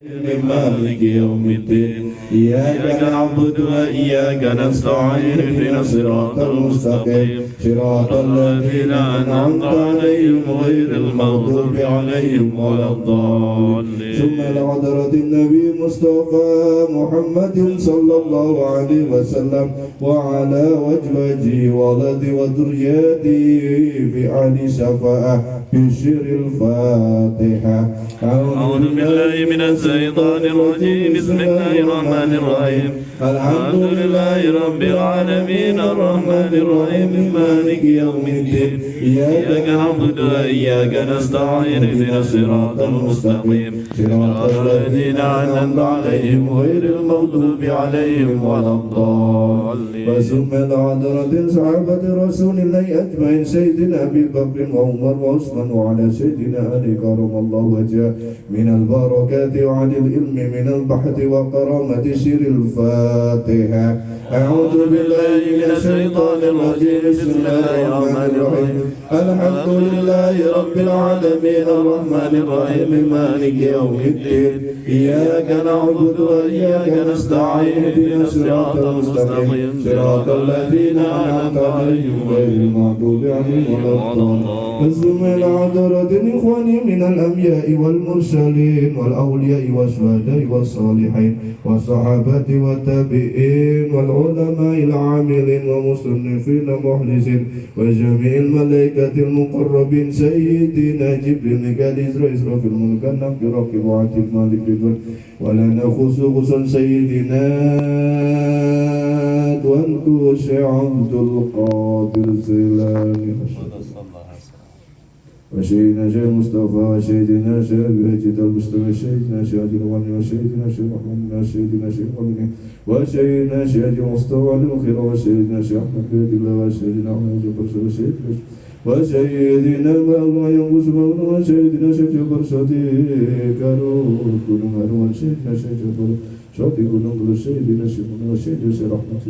مالك يوم الدين إياك نعبد وإياك نستعين اهدنا الصراط المستقيم صراط الذين أنعمت عليهم غير المغضوب عليهم ولا الضالين. ثم لحضرة النبي مصطفى محمد صلى الله عليه وسلم وعلى أزواجه وولده وذريته في أهل شفاعة بشر الفاتحة. أعوذ بالله من الشيطان الرجيم. بسم الله الرحمن الرحيم. الحمد لله رب العالمين الرحمن الرحيم مالك يوم الدين إياك نعبد وإياك نستعين اهدنا الصراط المستقيم صراط الذين أنعمت عليهم غير المغضوب عليهم ولا الضالين. وثم لحضرة صحابة رسول الله أجمعين سيدنا أبي بكر وعمر وعثمان وعلى سيدنا علي كرم الله وجهه من البركات وعن العلم من البحث وكرامة سر الفاتحة. أعوذ بالله من الشيطان الرجيم. بسم الله الرحمن الرحيم. الحمد لله رب العالمين الرحمن الرحيم مالك يوم الدين إياك نعبد وإياك نستعين اهدنا الصراط المستقيم صراط الذين أنعمت عليهم غير المغضوب عليهم ولا الضالين. ثم لحضرة إخواني من الأنبياء والمرسلين والأولياء والشهداء والصالحين والصحابة والتابعين والعلماء العاملين ومصنفين مخلصين وجميع الملائكة المقربين سيدنا جبريل ميكائيل إسرافيل الملك النبي رقيب وعتيد مالك رضوان ولنا خصوصا سيدنا tuanku Syekh Abdul Qadir Jilani وسيدنا شيخ مصطفى وسيدنا شيخ بهجة المستوى وسيدنا شيخ الغني وسيدنا شيخ محمد وسيدنا شيخ غني وسيدنا شيخ مصطفى المخير وسيدنا شيخ أحمد بن الله وسيدنا أحمد برسول وسيدنا الله ينقص مولى وسيدنا شيخ برصديق روح كل مروان سيدنا شيخ صديق نقول سيدنا سيدنا وسيدنا رحمة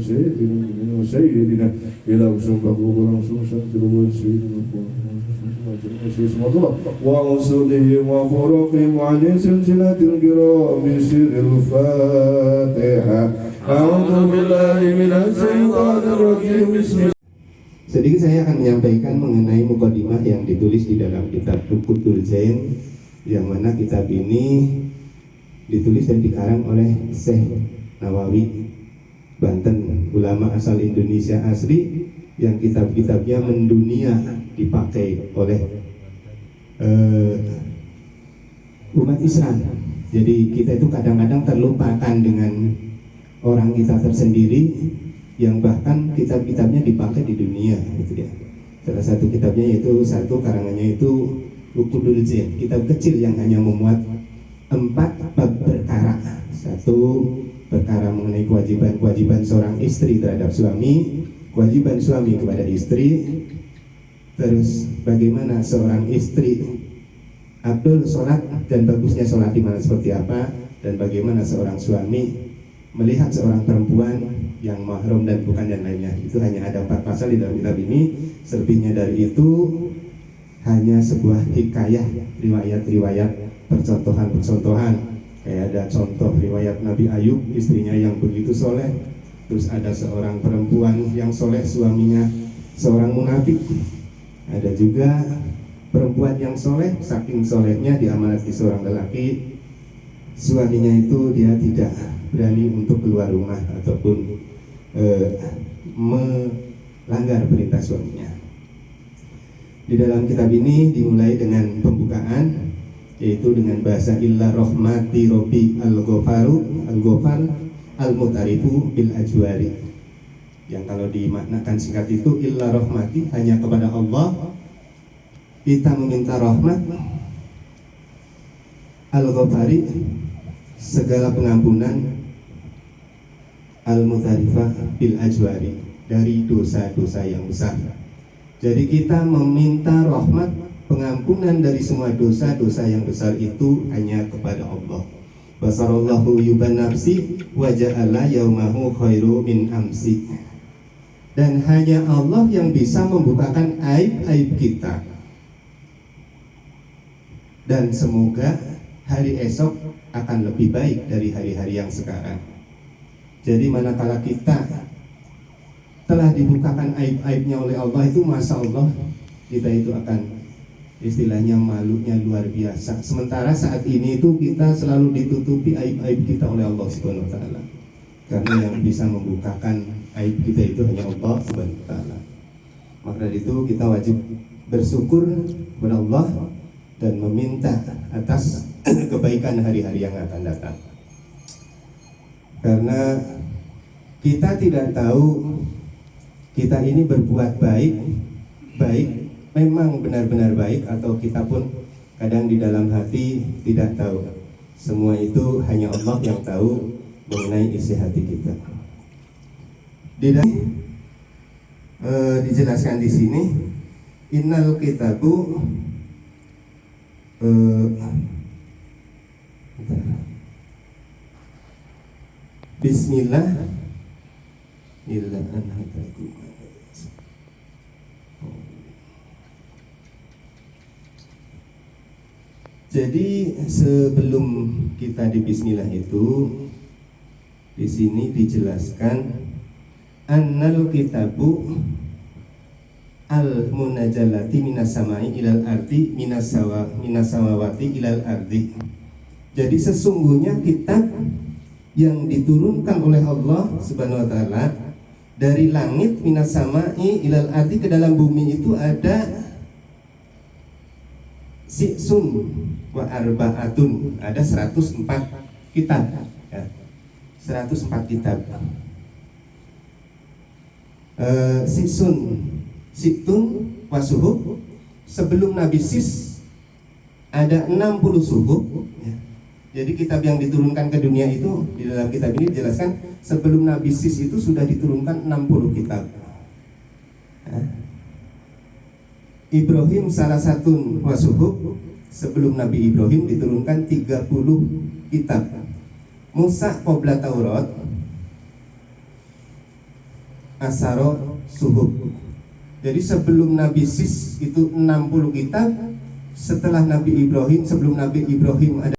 سيدنا وسيدنا إلى وسنبه ورسول سنتر وسيدنا وأصله وفرقه وعن سلسلة الكرام سر الفاتحة. أعوذ بالله من الشيطان الرجيم. بسم الله. Sedikit saya akan menyampaikan mengenai mukadimah yang ditulis di dalam kitab Rukutul Zain, yang mana kitab ini ditulis dan dikarang oleh Syekh Nawawi Banten, ulama asal Indonesia asli, yang kitab-kitabnya mendunia, dipakai oleh umat Islam. Jadi kita itu kadang-kadang terlupakan dengan orang kita tersendiri, yang bahkan kitab-kitabnya dipakai di dunia, gitu ya. Salah satu kitabnya yaitu karangannya itu Rukutul Zain, kitab kecil yang hanya memuat 4 bab perkara. 1, perkara mengenai kewajiban seorang istri terhadap suami, kewajiban suami kepada istri, terus bagaimana seorang istri abdul sholat dan bagusnya sholat di mana seperti apa, dan bagaimana seorang suami melihat seorang perempuan yang mahram dan bukan yang lainnya. Itu hanya ada 4 pasal di dalam kitab ini. Selebihnya dari itu hanya sebuah hikayah, riwayat-riwayat, percontohan. Kayak ada contoh riwayat Nabi Ayub, istrinya yang begitu soleh. Terus ada seorang perempuan yang soleh, suaminya seorang munafik. Ada juga perempuan yang soleh, saking solehnya diamanati seorang lelaki, suaminya itu dia tidak berani untuk keluar rumah ataupun melanggar perintah suaminya. Di dalam kitab ini dimulai dengan pembukaan, yaitu dengan bahasa illa rahmati robbi al-ghafar al-mutarifu bil ajwari, yang kalau dimaknakan singkat itu illa rahmati, hanya kepada Allah kita meminta rahmat, al-ghafari segala pengampunan, al-mutarifah bil ajwari dari dosa-dosa yang besar. Jadi kita meminta rahmat, pengampunan dari semua dosa-dosa yang besar itu hanya kepada Allah. Basarallahu yuban nafsi wa ja'ala yaumahu khairu min amsi. Dan hanya Allah yang bisa membukakan aib-aib kita. Dan semoga hari esok akan lebih baik dari hari-hari yang sekarang. Jadi manakala kita telah dibukakan aib-aibnya oleh Allah itu, masya Allah, kita itu akan istilahnya malunya luar biasa. Sementara saat ini itu kita selalu ditutupi aib-aib kita oleh Allah Subhanahu wa taala. Karena yang bisa membukakan aib kita itu hanya Allah Subhanahu wa taala. Maka dari itu kita wajib bersyukur kepada Allah dan meminta atas kebaikan hari-hari yang akan datang. Karena kita tidak tahu kita ini berbuat baik memang benar-benar baik, atau kita pun kadang di dalam hati tidak tahu. Semua itu hanya Allah yang tahu mengenai isi hati kita. Dijelaskan di sini, innal kitabu Bismillah illa anhatakum. Jadi sebelum kita di Bismillah itu, di sini dijelaskan annal kitabu al munajjalati minas samai ilal ardi minas samawati ilal ardi. Jadi sesungguhnya kitab yang diturunkan oleh Allah Subhanahu wa taala dari langit minas samai ilal ardi ke dalam bumi itu ada si'sun wa arba'atun, ada 104 kitab ya. 104 kitab. Si'tun wa suhuf, sebelum Nabi Sis ada 60 suhuf ya. Jadi kitab yang diturunkan ke dunia itu, di dalam kitab ini dijelaskan sebelum Nabi Sis itu sudah diturunkan 60 kitab ya. Ibrahim salah satu wasuhub, sebelum Nabi Ibrahim diturunkan 30 kitab. Musa qabla Taurat asaro suhub. Jadi sebelum Nabi Sis itu 60 kitab, setelah Nabi Ibrahim, sebelum Nabi Ibrahim ada